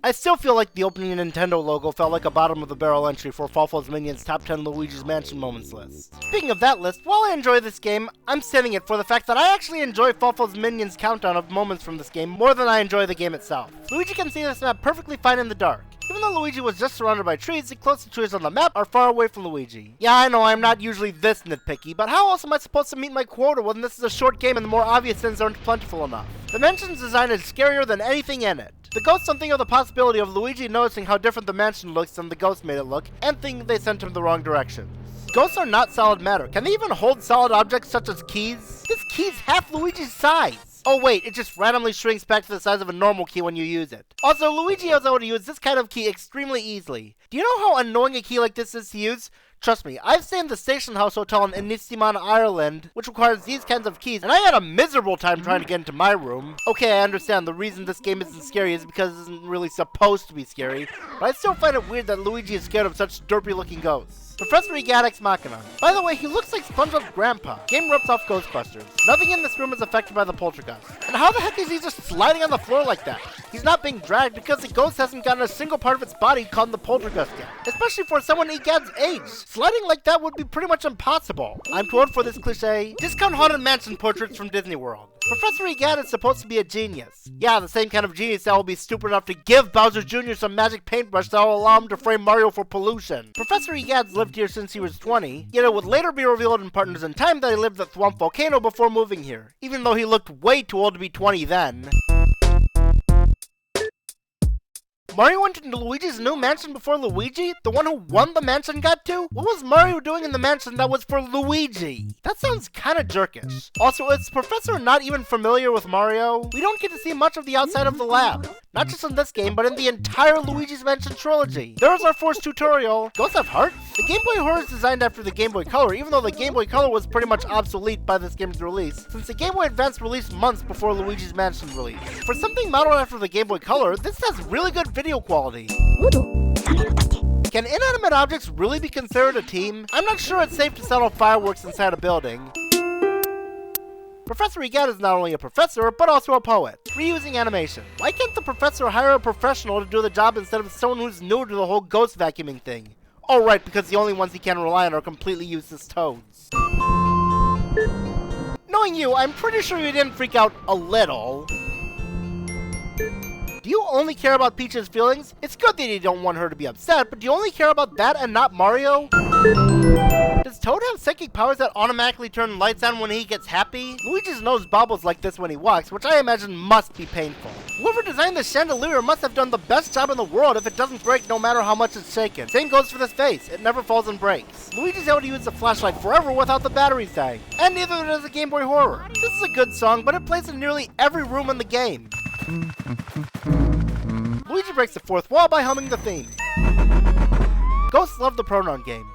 I still feel like the opening Nintendo logo felt like a bottom of the barrel entry for Fawful's Minions Top 10 Luigi's Mansion Moments list. Speaking of that list, while I enjoy this game, I'm setting it for the fact that I actually enjoy Fawful's Minions countdown of moments from this game more than I enjoy the game itself. Luigi can see this map perfectly fine in the dark. Even though Luigi was just surrounded by trees, the closest trees on the map are far away from Luigi. Yeah, I know I'm not usually this nitpicky, but how else am I supposed to meet my quota when this is a short game and the more obvious things aren't plentiful enough? The mansion's design is scarier than anything in it. The ghosts don't think of the possibility of Luigi noticing how different the mansion looks than the ghost made it look, and think they sent him the wrong direction. Ghosts are not solid matter. Can they even hold solid objects such as keys? This key's half Luigi's size! Oh wait, it just randomly shrinks back to the size of a normal key when you use it. Also, Luigi knows how to use this kind of key extremely easily. Do you know how annoying a key like this is to use? Trust me, I've stayed in the Station House Hotel in Innistimon, Ireland, which requires these kinds of keys, and I had a miserable time trying to get into my room. Okay, I understand the reason this game isn't scary is because it isn't really supposed to be scary, but I still find it weird that Luigi is scared of such derpy looking ghosts. Professor Egad Ex Machina. By the way, he looks like SpongeBob's grandpa. Game rips off Ghostbusters. Nothing in this room is affected by the poltergeist. And how the heck is he just sliding on the floor like that? He's not being dragged because the ghost hasn't gotten a single part of its body called the poltergeist yet. Especially for someone Egad's age. Sliding like that would be pretty much impossible. I'm too old for this cliche. Discount Haunted Mansion portraits from Disney World. Professor Egad is supposed to be a genius. Yeah, the same kind of genius that will be stupid enough to give Bowser Jr. some magic paintbrush that will allow him to frame Mario for pollution. Professor Egad's lived here since he was 20, yet it would later be revealed in Partners in Time that he lived at Thwomp Volcano before moving here, even though he looked way too old to be 20 then. Mario went into Luigi's new mansion before Luigi? The one who won the mansion got to? What was Mario doing in the mansion that was for Luigi? That sounds kinda jerkish. Also, is Professor not even familiar with Mario? We don't get to see much of the outside of the lab. Not just in this game, but in the entire Luigi's Mansion trilogy. There's our first tutorial. Ghosts have hearts? The Game Boy Horror is designed after the Game Boy Color, even though the Game Boy Color was pretty much obsolete by this game's release, since the Game Boy Advance released months before Luigi's Mansion release. For something modeled after the Game Boy Color, this has really good video quality. Can inanimate objects really be considered a team? I'm not sure it's safe to set off fireworks inside a building. Professor Egad is not only a professor, but also a poet. Reusing animation. Why can't the professor hire a professional to do the job instead of someone who's new to the whole ghost vacuuming thing? Oh right, because the only ones he can rely on are completely useless toads. Knowing you, I'm pretty sure you didn't freak out a little. Do you only care about Peach's feelings? It's good that you don't want her to be upset, but do you only care about that and not Mario? Does Toad have psychic powers that automatically turn lights on when he gets happy? Luigi's nose bobbles like this when he walks, which I imagine must be painful. Whoever designed the chandelier must have done the best job in the world if it doesn't break no matter how much it's shaken. Same goes for this face, it never falls and breaks. Luigi's able to use the flashlight forever without the batteries dying. And neither does the Game Boy Horror. This is a good song, but it plays in nearly every room in the game. Luigi breaks the fourth wall by humming the theme. Ghosts love the pronoun game.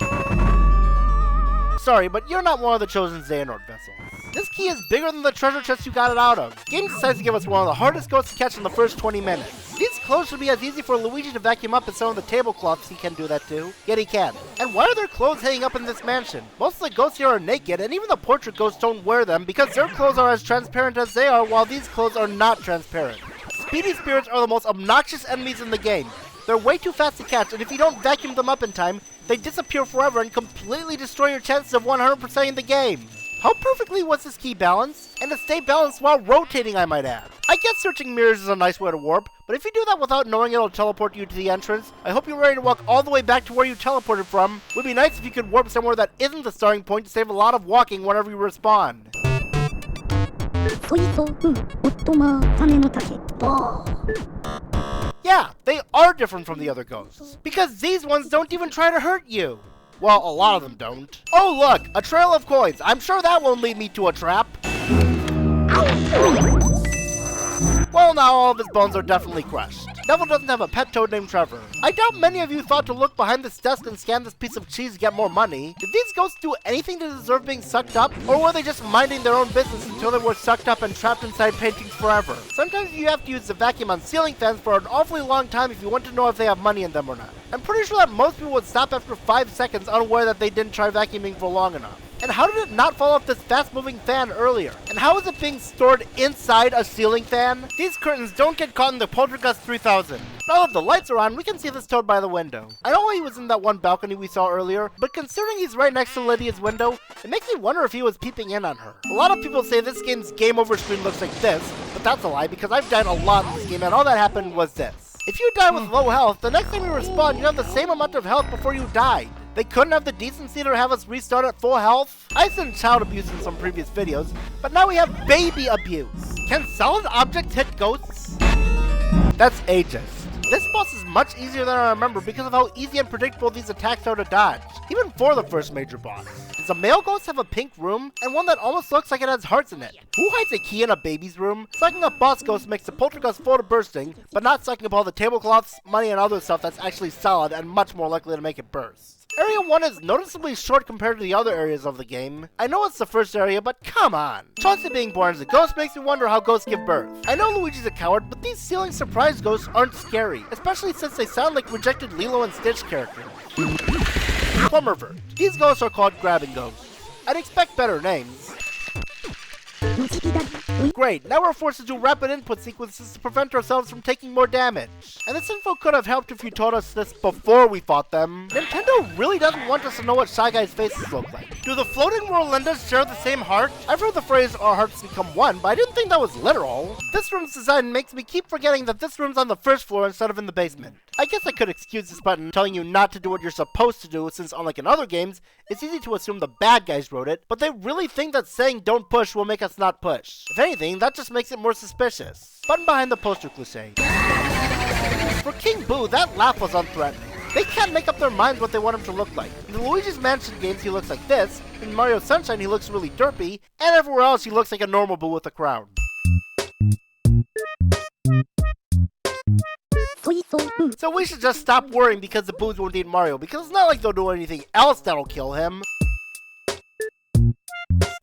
Sorry, but you're not one of the chosen Xehanort vessels. This key is bigger than the treasure chest you got it out of. The game decides to give us one of the hardest ghosts to catch in the first 20 minutes. These clothes should be as easy for Luigi to vacuum up as some of the tablecloths he can do that too. Yet he can. And why are there clothes hanging up in this mansion? Most of the ghosts here are naked, and even the portrait ghosts don't wear them because their clothes are as transparent as they are, while these clothes are not transparent. Speedy spirits are the most obnoxious enemies in the game. They're way too fast to catch, and if you don't vacuum them up in time, they disappear forever and completely destroy your chances of 100%ing the game. How perfectly was this key balanced? And to stay balanced while rotating, I might add. I guess searching mirrors is a nice way to warp, but if you do that without knowing it'll teleport you to the entrance, I hope you're ready to walk all the way back to where you teleported from. It would be nice if you could warp somewhere that isn't the starting point to save a lot of walking whenever you respawn. Yeah, they are different from the other ghosts, because these ones don't even try to hurt you. Well, a lot of them don't. Oh look, a trail of coins. I'm sure that won't lead me to a trap. Well, now all of his bones are definitely crushed. Neville doesn't have a pet toad named Trevor. I doubt many of you thought to look behind this desk and scan this piece of cheese to get more money. Did these ghosts do anything to deserve being sucked up? Or were they just minding their own business until they were sucked up and trapped inside paintings forever? Sometimes you have to use the vacuum on ceiling fans for an awfully long time if you want to know if they have money in them or not. I'm pretty sure that most people would stop after 5 seconds unaware that they didn't try vacuuming for long enough. And how did it not fall off this fast-moving fan earlier? And how is it being stored inside a ceiling fan? These curtains don't get caught in the Poltergust 3000. Now that the lights are on, we can see this toad by the window. I know he was in that one balcony we saw earlier, but considering he's right next to Lydia's window, it makes me wonder if he was peeping in on her. A lot of people say this game's game over screen looks like this, but that's a lie because I've died a lot in this game and all that happened was this. If you die with low health, the next time you respawn, you have the same amount of health before you died. They couldn't have the decency to have us restart at full health? I said child abuse in some previous videos, but now we have baby abuse. Can solid objects hit ghosts? That's ageist. This boss is much easier than I remember because of how easy and predictable these attacks are to dodge, even for the first major boss. Does a male ghost have a pink room, and one that almost looks like it has hearts in it? Who hides a key in a baby's room? Sucking up boss ghosts makes the poltergust full to bursting, but not sucking up all the tablecloths, money, and other stuff that's actually solid and much more likely to make it burst. Area 1 is noticeably short compared to the other areas of the game. I know it's the first area, but come on! Chauncey being born as a ghost makes me wonder how ghosts give birth. I know Luigi's a coward, but these ceiling surprise ghosts aren't scary, especially since they sound like rejected Lilo and Stitch characters. Plumbervert. These ghosts are called grabbing ghosts. I'd expect better names. Great, now we're forced to do rapid input sequences to prevent ourselves from taking more damage. And this info could have helped if you told us this before we fought them. Nintendo really doesn't want us to know what Shy Guy's faces look like. Do the floating Rolindas share the same heart? I've heard the phrase, our hearts become one, but I didn't think that was literal. This room's design makes me keep forgetting that this room's on the first floor instead of in the basement. I guess I could excuse this button telling you not to do what you're supposed to do, since unlike in other games, it's easy to assume the bad guys wrote it, but they really think that saying don't push will make us not push. If anything, that just makes it more suspicious. Button behind the poster cliche. For King Boo, that laugh was unthreatening. They can't make up their minds what they want him to look like. In the Luigi's Mansion games, he looks like this. In Mario Sunshine, he looks really derpy. And everywhere else, he looks like a normal Boo with a crown. So we should just stop worrying because the Boos won't eat Mario, because it's not like they'll do anything else that'll kill him.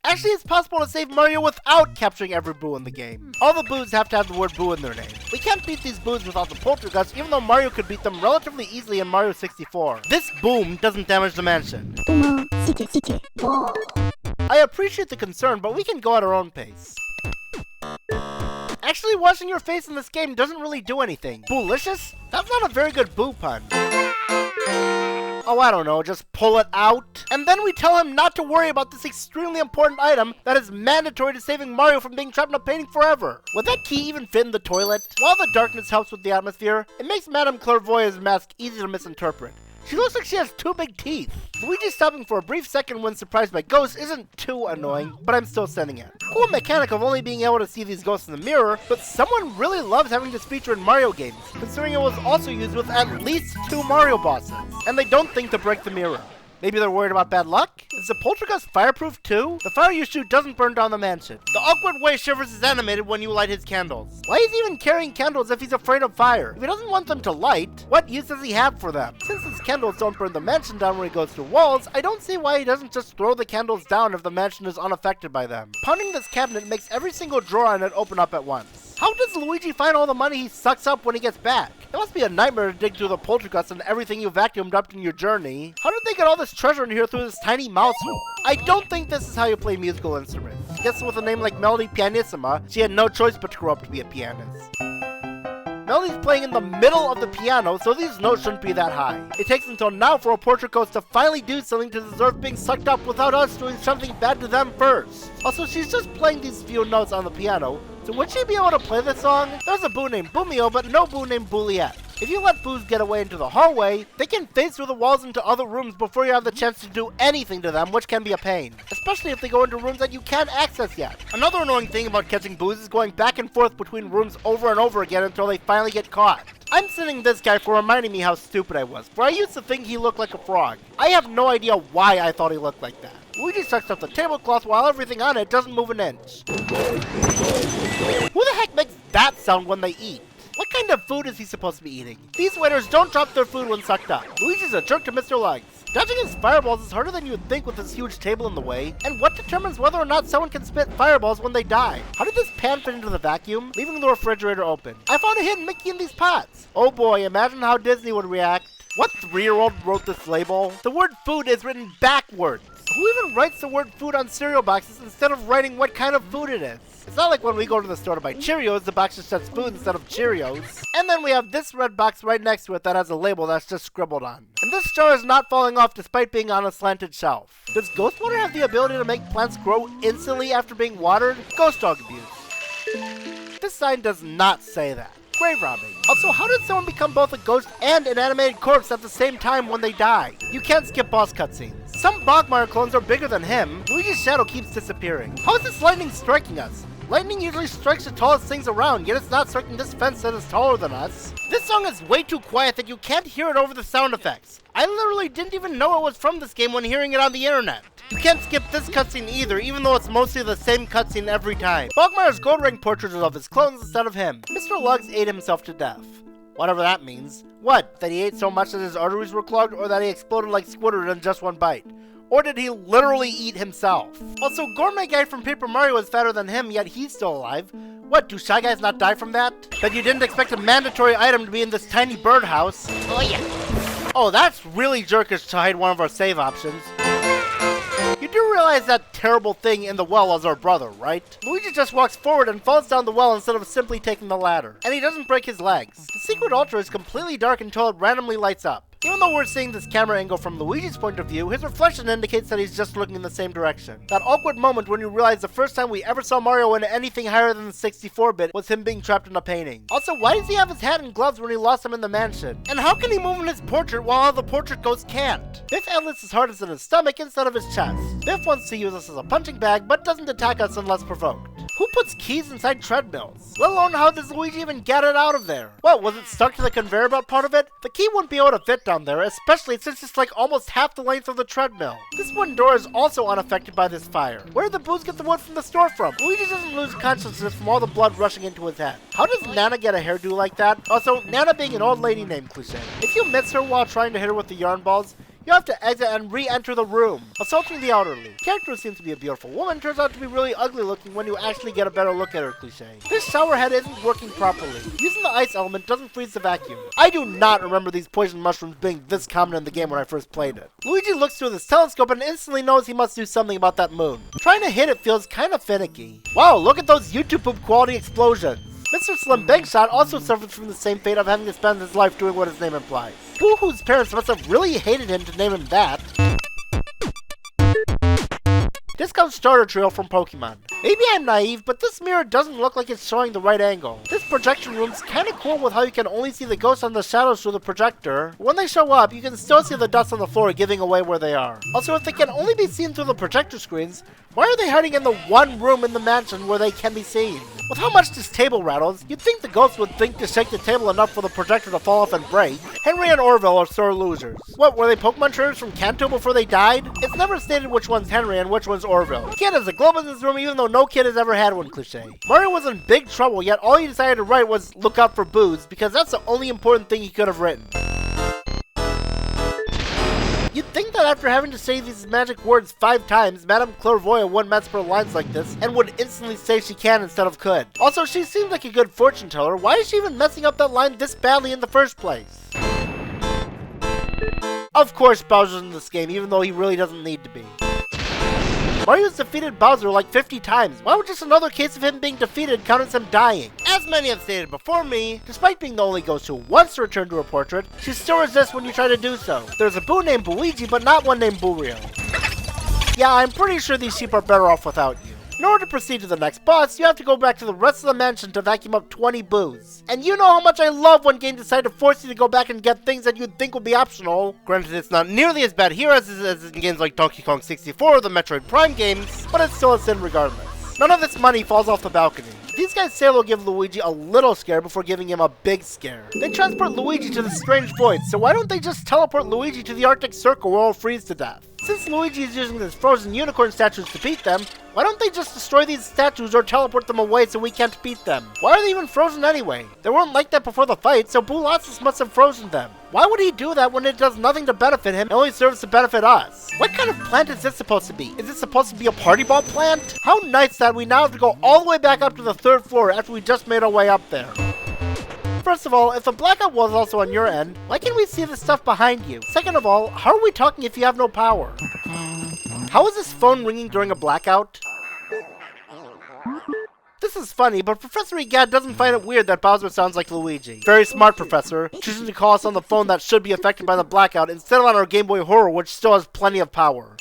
Actually, it's possible to save Mario without capturing every Boo in the game. All the Boos have to have the word Boo in their name. We can't beat these Boos without the Poltergust, even though Mario could beat them relatively easily in Mario 64. This boom doesn't damage the mansion. I appreciate the concern, but we can go at our own pace. Actually, washing your face in this game doesn't really do anything. Boolossus? That's not a very good Boo pun. Oh, I don't know, just pull it out. And then we tell him not to worry about this extremely important item that is mandatory to saving Mario from being trapped in a painting forever. Would that key even fit in the toilet? While the darkness helps with the atmosphere, it makes Madame Clairvoyant's mask easy to misinterpret. She looks like she has two big teeth. Luigi stopping for a brief second when surprised by ghosts isn't too annoying, but I'm still sending it. Cool mechanic of only being able to see these ghosts in the mirror, but someone really loves having this feature in Mario games, considering it was also used with at least 2 Mario bosses. And they don't think to break the mirror. Maybe they're worried about bad luck? Is the Poltergust fireproof too? The fire you shoot doesn't burn down the mansion. The awkward way Shivers is animated when you light his candles. Why is he even carrying candles if he's afraid of fire? If he doesn't want them to light, what use does he have for them? Since his candles don't burn the mansion down when he goes through walls, I don't see why he doesn't just throw the candles down if the mansion is unaffected by them. Pounding this cabinet makes every single drawer on it open up at once. How does Luigi find all the money he sucks up when he gets back? It must be a nightmare to dig through the Poltergust and everything you vacuumed up in your journey. How did they get all this treasure in here through this tiny mouse hole? I don't think this is how you play musical instruments. Guess with a name like Melody Pianissima, she had no choice but to grow up to be a pianist. Melody's playing in the middle of the piano, so these notes shouldn't be that high. It takes until now for a Poltergust to finally do something to deserve being sucked up without us doing something bad to them first. Also, she's just playing these few notes on the piano, so would she be able to play this song? There's a Boo named Boomio, but no Boo named Booliette. If you let Boos get away into the hallway, they can phase through the walls into other rooms before you have the chance to do anything to them, which can be a pain. Especially if they go into rooms that you can't access yet. Another annoying thing about catching Boos is going back and forth between rooms over and over again until they finally get caught. I'm sending this guy for reminding me how stupid I was, for I used to think he looked like a frog. I have no idea why I thought he looked like that. Luigi sucks up the tablecloth while everything on it doesn't move an inch. Who the heck makes that sound when they eat? What kind of food is he supposed to be eating? These waiters don't drop their food when sucked up. Luigi's a jerk to Mr. Legs. Dodging his fireballs is harder than you'd think with this huge table in the way. And what determines whether or not someone can spit fireballs when they die? How did this pan fit into the vacuum? Leaving the refrigerator open. I found a hidden Mickey in these pots. Oh boy, imagine how Disney would react. What 3-year-old wrote this label? The word food is written backwards. Who even writes the word food on cereal boxes instead of writing what kind of food it is? It's not like when we go to the store to buy Cheerios, the box just says food instead of Cheerios. And then we have this red box right next to it that has a label that's just scribbled on. And this jar is not falling off despite being on a slanted shelf. Does ghost water have the ability to make plants grow instantly after being watered? Ghost dog abuse. This sign does not say that. Grave robbing. Also, how did someone become both a ghost and an animated corpse at the same time when they die? You can't skip boss cutscenes. Some Bogmire clones are bigger than him. Luigi's shadow keeps disappearing. How is this lightning striking us? Lightning usually strikes the tallest things around, yet it's not striking this fence that is taller than us. This song is way too quiet that you can't hear it over the sound effects. I literally didn't even know it was from this game when hearing it on the internet. You can't skip this cutscene either, even though it's mostly the same cutscene every time. Bogmire's gold ring portraits of his clones instead of him. Mr. Lugs ate himself to death. Whatever that means. What, that he ate so much that his arteries were clogged, or that he exploded like Squidward in just one bite? Or did he literally eat himself? Also, Gourmet Guy from Paper Mario is fatter than him, yet he's still alive. What, do Shy Guys not die from that? Bet you didn't expect a mandatory item to be in this tiny birdhouse. Oh yeah. Oh, that's really jerkish to hide one of our save options. You do realize that terrible thing in the well was our brother, right? Luigi just walks forward and falls down the well instead of simply taking the ladder. And he doesn't break his legs. The secret altar is completely dark until it randomly lights up. Even though we're seeing this camera angle from Luigi's point of view, his reflection indicates that he's just looking in the same direction. That awkward moment when you realize the first time we ever saw Mario in anything higher than the 64-bit was him being trapped in a painting. Also, why does he have his hat and gloves when he lost them in the mansion? And how can he move in his portrait while all the portrait ghosts can't? Biff enlists his heart is in his stomach instead of his chest. Biff wants to use us as a punching bag, but doesn't attack us unless provoked. Who puts keys inside treadmills? Let alone how does Luigi even get it out of there? What, was it stuck to the conveyor belt part of it? The key wouldn't be able to fit down there, especially since it's like almost half the length of the treadmill. This one door is also unaffected by this fire. Where did the booze get the wood from the store from? Luigi doesn't lose consciousness from all the blood rushing into his head. How does Nana get a hairdo like that? Also, Nana being an old lady name cliche. If you miss her while trying to hit her with the yarn balls, you have to exit and re-enter the room. Assaulting the elderly. Character who seems to be a beautiful woman turns out to be really ugly looking when you actually get a better look at her cliche. This shower head isn't working properly. Using the ice element doesn't freeze the vacuum. I do not remember these poison mushrooms being this common in the game when I first played it. Luigi looks through this telescope and instantly knows he must do something about that moon. Trying to hit it feels kind of finicky. Wow, look at those YouTube poop quality explosions. Mr. Slim Big Shot also suffers from the same fate of having to spend his life doing what his name implies. Boo-Hoo's parents must have really hated him to name him that. Discount starter trio from Pokemon. Maybe I'm naive, but this mirror doesn't look like it's showing the right angle. This projection room's kinda cool with how you can only see the ghosts and the shadows through the projector. When they show up, you can still see the dust on the floor giving away where they are. Also, if they can only be seen through the projector screens, why are they hiding in the one room in the mansion where they can be seen? With how much this table rattles, you'd think the ghosts would think to shake the table enough for the projector to fall off and break. Henry and Orville are sore losers. What, were they Pokemon trainers from Kanto before they died? It's never stated which one's Henry and which one's Orville. Kid has a globe in his room even though no kid has ever had one cliche. Mario was in big trouble, yet all he decided to write was look out for booze, because that's the only important thing he could have written. You'd think that after having to say these magic words 5 times, Madame Clairvoyant wouldn't mess for lines like this, and would instantly say she can instead of could. Also, she seems like a good fortune teller. Why is she even messing up that line this badly in the first place? Of course Bowser's in this game, even though he really doesn't need to be. Mario's defeated Bowser like 50 times. Why would just another case of him being defeated count as him dying? As many have stated before me, despite being the only ghost who wants to return to her portrait, she still resists when you try to do so. There's a Boo named Luigi, but not one named Boo-Rio. Yeah, I'm pretty sure these sheep are better off without you. In order to proceed to the next boss, you have to go back to the rest of the mansion to vacuum up 20 boos. And you know how much I love when games decide to force you to go back and get things that you'd think would be optional. Granted, it's not nearly as bad here as in games like Donkey Kong 64 or the Metroid Prime games, but it's still a sin regardless. None of this money falls off the balcony. These guys say they'll give Luigi a little scare before giving him a big scare. They transport Luigi to the strange void, so why don't they just teleport Luigi to the Arctic Circle where he'll freeze to death? Since Luigi is using his frozen unicorn statues to beat them, why don't they just destroy these statues or teleport them away so we can't beat them? Why are they even frozen anyway? They weren't like that before the fight, so Boolossus must have frozen them. Why would he do that when it does nothing to benefit him and only serves to benefit us? What kind of plant is this supposed to be? Is it supposed to be a party ball plant? How nice that we now have to go all the way back up to the 3rd floor after we just made our way up there. First of all, if the blackout was also on your end, why can't we see the stuff behind you? Second of all, how are we talking if you have no power? How is this phone ringing during a blackout? This is funny, but Professor Egad doesn't find it weird that Bowser sounds like Luigi. Very smart, Professor, choosing to call us on the phone that should be affected by the blackout instead of on our Game Boy Horror, which still has plenty of power.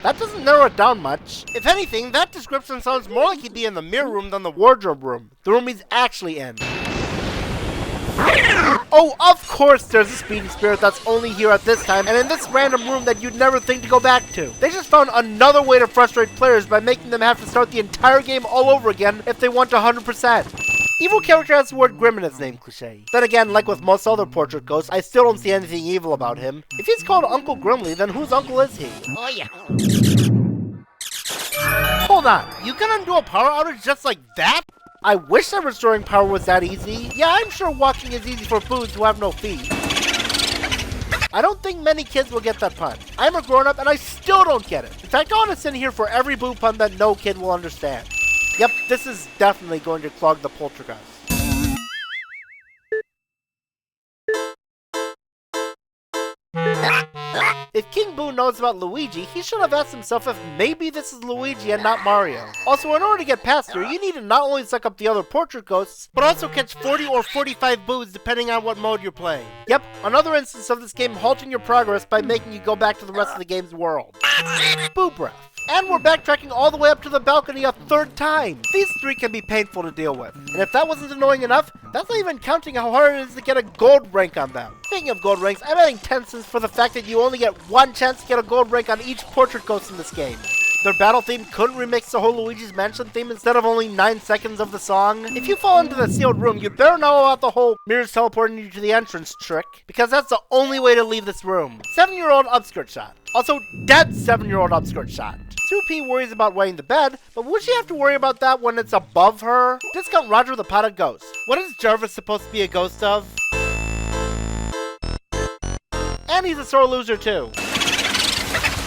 That doesn't narrow it down much. If anything, that description sounds more like he'd be in the mirror room than the wardrobe room. The room he's actually in. Oh, of course there's a Speedy spirit that's only here at this time and in this random room that you'd never think to go back to. They just found another way to frustrate players by making them have to start the entire game all over again if they want 100%. Evil character has the word grim in his name cliché. Then again, like with most other portrait ghosts, I still don't see anything evil about him. If he's called Uncle Grimly, then whose uncle is he? Oh yeah. Hold on, you can undo a power outage just like that? I wish that restoring power was that easy. Yeah, I'm sure walking is easy for foods who have no feet. I don't think many kids will get that pun. I'm a grown-up and I still don't get it. In fact, I want to sit here for every boo pun that no kid will understand. Yep, this is definitely going to clog the poltergeist. If King Boo knows about Luigi, he should have asked himself if maybe this is Luigi and not Mario. Also, in order to get past her, you need to not only suck up the other portrait ghosts, but also catch 40 or 45 boos depending on what mode you're playing. Yep, another instance of this game halting your progress by making you go back to the rest of the game's world. Boo breath. And we're backtracking all the way up to the balcony a third time. These three can be painful to deal with. And if that wasn't annoying enough, that's not even counting how hard it is to get a gold rank on them. Speaking of gold ranks, I'm adding 10 cents for the fact that you only get one chance to get a gold rank on each portrait ghost in this game. Their battle theme couldn't remix the whole Luigi's Mansion theme instead of only 9 seconds of the song. If you fall into the sealed room, you better know about the whole mirrors teleporting you to the entrance trick, because that's the only way to leave this room. 7-year-old upskirt shot. Also, dead 7-year-old upskirt shot. 2P worries about wetting the bed, but would she have to worry about that when it's above her? Discount Roger the Potted Ghost. What is Jarvis supposed to be a ghost of? And he's a sore loser too.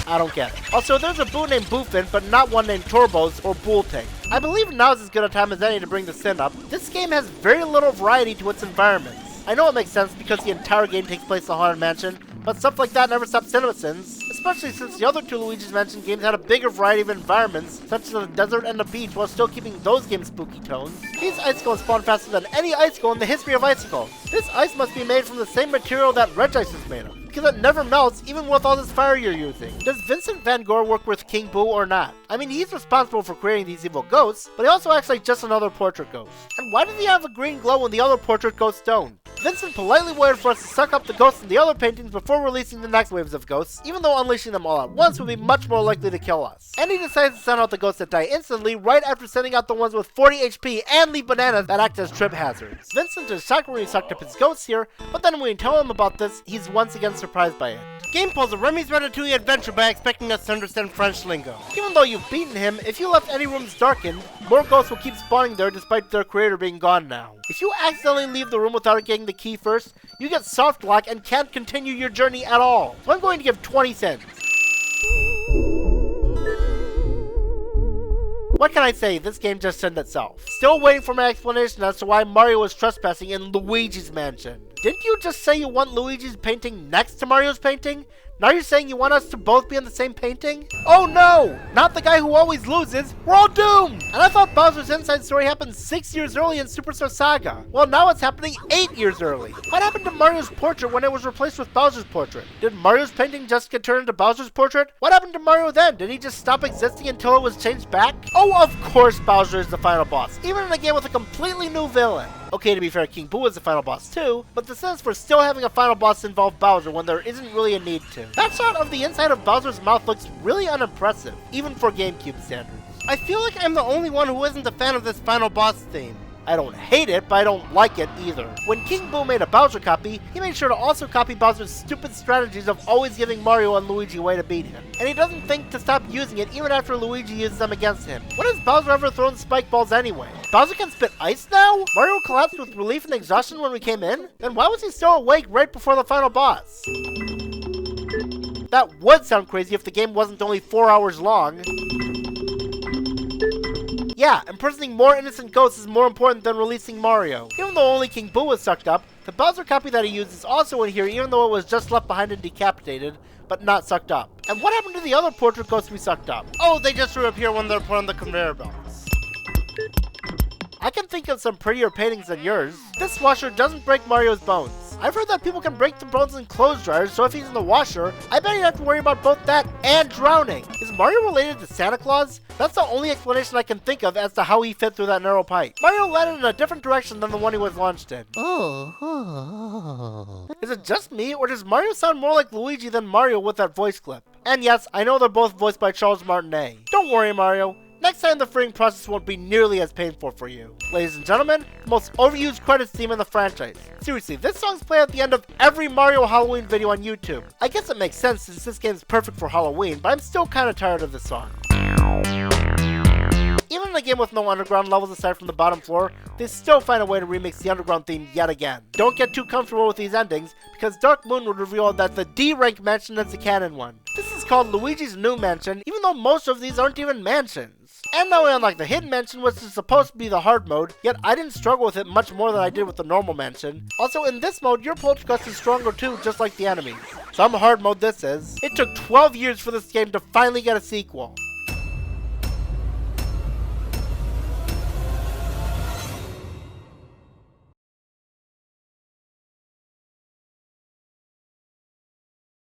I don't get it. Also, there's a Boo named Boofin, but not one named Turbos or Boolting. I believe now's as good a time as any to bring the sin up. This game has very little variety to its environments. I know it makes sense because the entire game takes place in the Haunted Mansion, but stuff like that never stops CinemaSins, especially since the other two Luigi's Mansion games had a bigger variety of environments, such as the desert and the beach, while still keeping those games' spooky tones. These icicles spawn faster than any icicle in the history of icicles. This ice must be made from the same material that Reg Ice is made of, because it never melts even with all this fire you're using. Does Vincent Van Gore work with King Boo or not? I mean, he's responsible for creating these evil ghosts, but he also acts like just another portrait ghost. And why does he have a green glow when the other portrait ghosts don't? Vincent politely waited for us to suck up the ghosts in the other paintings before releasing the next waves of ghosts, even though unleashing them all at once would be much more likely to kill us. And he decides to send out the ghosts that die instantly right after sending out the ones with 40 HP and leave bananas that act as trip hazards. Vincent is shocked when he sucked up his ghosts here, but then when we tell him about this, he's once again surprised by it. Game pulls a Remy's Ratatouille adventure by expecting us to understand French lingo. Even though you've beaten him, if you left any rooms darkened, more ghosts will keep spawning there despite their creator being gone now. If you accidentally leave the room without getting the key first, you get soft lock and can't continue your journey at all. So I'm going to give 20 cents. What can I say, this game just sent itself. Still waiting for my explanation as to why Mario was trespassing in Luigi's Mansion. Didn't you just say you want Luigi's painting next to Mario's painting? Now you're saying you want us to both be in the same painting? Oh no! Not the guy who always loses! We're all doomed! And I thought Bowser's inside story happened 6 years early in Superstar Saga. Well, now it's happening 8 years early. What happened to Mario's portrait when it was replaced with Bowser's portrait? Did Mario's painting just get turned into Bowser's portrait? What happened to Mario then? Did he just stop existing until it was changed back? Oh, of course Bowser is the final boss, even in a game with a completely new villain. Okay, to be fair, King Boo is the final boss too, but the sense for still having a final boss involve Bowser when there isn't really a need to. That shot of the inside of Bowser's mouth looks really unimpressive, even for GameCube standards. I feel like I'm the only one who isn't a fan of this final boss theme. I don't hate it, but I don't like it either. When King Boo made a Bowser copy, he made sure to also copy Bowser's stupid strategies of always giving Mario and Luigi a way to beat him. And he doesn't think to stop using it even after Luigi uses them against him. When has Bowser ever thrown spike balls anyway? Bowser can spit ice now? Mario collapsed with relief and exhaustion when we came in? Then why was he still awake right before the final boss? That would sound crazy if the game wasn't only 4 hours long. Yeah, imprisoning more innocent ghosts is more important than releasing Mario. Even though only King Boo was sucked up, the Bowser copy that he used is also in here even though it was just left behind and decapitated, but not sucked up. And what happened to the other portrait ghosts we sucked up? Oh, they just reappear when they're put on the conveyor belts. I can think of some prettier paintings than yours. This washer doesn't break Mario's bones. I've heard that people can break the bones in clothes dryers, so if he's in the washer, I bet he'd have to worry about both that and drowning. Is Mario related to Santa Claus? That's the only explanation I can think of as to how he fit through that narrow pipe. Mario landed in a different direction than the one he was launched in. Is it just me, or does Mario sound more like Luigi than Mario with that voice clip? And yes, I know they're both voiced by Charles Martinet. Don't worry, Mario. Next time the freeing process won't be nearly as painful for you. Ladies and gentlemen, the most overused credits theme in the franchise. Seriously, this song's played at the end of every Mario Halloween video on YouTube. I guess it makes sense since this game's perfect for Halloween, but I'm still kinda tired of this song. Even in a game with no underground levels aside from the bottom floor, they still find a way to remix the underground theme yet again. Don't get too comfortable with these endings, because Dark Moon would reveal that the D-rank mansion is the canon one. This is called Luigi's New Mansion, even though most of these aren't even mansions. And now we unlock the Hidden Mansion, which is supposed to be the hard mode, yet I didn't struggle with it much more than I did with the normal mansion. Also, in this mode, your poltergeist is stronger too, just like the enemies. Some hard mode this is. It took 12 years for this game to finally get a sequel.